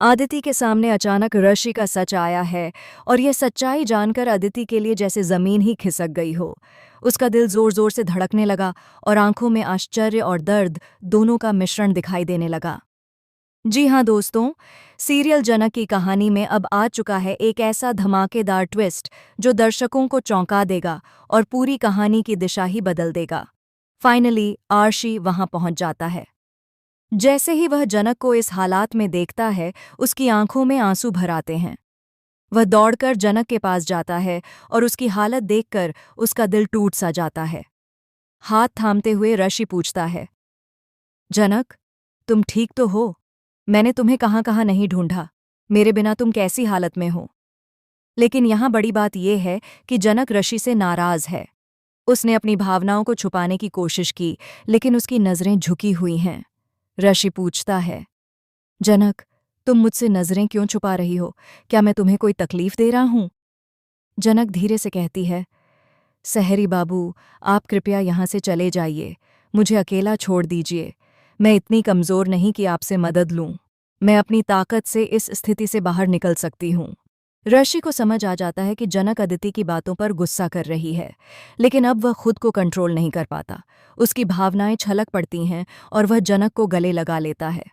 आदिति के सामने अचानक ऋषि का सच आया है और यह सच्चाई जानकर अदिति के लिए जैसे जमीन ही खिसक गई हो। उसका दिल जोर जोर से धड़कने लगा और आंखों में आश्चर्य और दर्द दोनों का मिश्रण दिखाई देने लगा। जी हाँ दोस्तों, सीरियल जनक की कहानी में अब आ चुका है एक ऐसा धमाकेदार ट्विस्ट जो दर्शकों को चौंका देगा और पूरी कहानी की दिशा ही बदल देगा। फाइनली आर्शी वहां पहुंच जाता है। जैसे ही वह जनक को इस हालात में देखता है, उसकी आंखों में आंसू भर आते हैं। वह दौड़कर जनक के पास जाता है और उसकी हालत देखकर उसका दिल टूट सा जाता है। हाथ थामते हुए ऋषि पूछता है, जनक, तुम ठीक तो हो? मैंने तुम्हें कहाँ कहाँ नहीं ढूंढा। मेरे बिना तुम कैसी हालत में हो? लेकिन यहाँ बड़ी बात यह है कि जनक ऋषि से नाराज है। उसने अपनी भावनाओं को छुपाने की कोशिश की, लेकिन उसकी नजरें झुकी हुई हैं। ऋषि पूछता है, जनक, तुम मुझसे नजरें क्यों छुपा रही हो? क्या मैं तुम्हें कोई तकलीफ दे रहा हूं? जनक धीरे से कहती है, सहरी बाबू, आप कृपया यहाँ से चले जाइए। मुझे अकेला छोड़ दीजिए। मैं इतनी कमजोर नहीं कि आपसे मदद लूं। मैं अपनी ताकत से इस स्थिति से बाहर निकल सकती हूँ। ऋषि को समझ आ जाता है कि जनक अदिति की बातों पर गुस्सा कर रही है, लेकिन अब वह खुद को कंट्रोल नहीं कर पाता। उसकी भावनाएं छलक पड़ती हैं और वह जनक को गले लगा लेता है।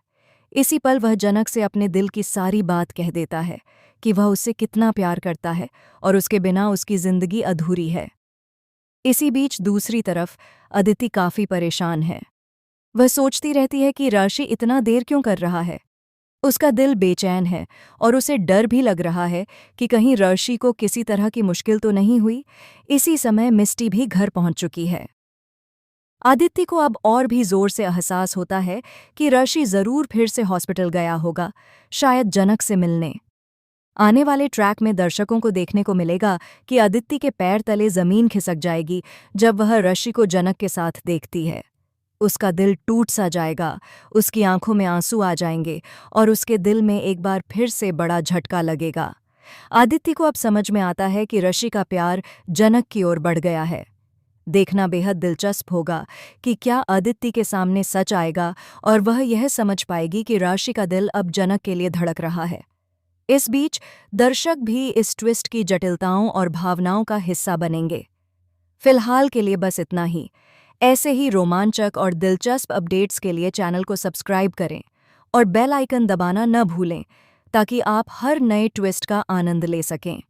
इसी पल वह जनक से अपने दिल की सारी बात कह देता है कि वह उससे कितना प्यार करता है और उसके बिना उसकी जिंदगी अधूरी है। इसी बीच दूसरी तरफ अदिति काफी परेशान है। वह सोचती रहती है कि ऋषि इतना देर क्यों कर रहा है। उसका दिल बेचैन है और उसे डर भी लग रहा है कि कहीं ऋषि को किसी तरह की मुश्किल तो नहीं हुई। इसी समय मिस्टी भी घर पहुंच चुकी है। आदित्य को अब और भी जोर से एहसास होता है कि ऋषि जरूर फिर से हॉस्पिटल गया होगा, शायद जनक से मिलने। आने वाले ट्रैक में दर्शकों को देखने को मिलेगा कि आदित्य के पैर तले जमीन खिसक जाएगी जब वह ऋषि को जनक के साथ देखती है। उसका दिल टूट सा जाएगा, उसकी आंखों में आंसू आ जाएंगे और उसके दिल में एक बार फिर से बड़ा झटका लगेगा। आदित्य को अब समझ में आता है कि ऋषि का प्यार जनक की ओर बढ़ गया है। देखना बेहद दिलचस्प होगा कि क्या आदित्य के सामने सच आएगा और वह यह समझ पाएगी कि ऋषि का दिल अब जनक के लिए धड़क रहा है। इस बीच दर्शक भी इस ट्विस्ट की जटिलताओं और भावनाओं का हिस्सा बनेंगे। फिलहाल के लिए बस इतना ही। ऐसे ही रोमांचक और दिलचस्प अपडेट्स के लिए चैनल को सब्सक्राइब करें और बेल आइकन दबाना न भूलें ताकि आप हर नए ट्विस्ट का आनंद ले सकें।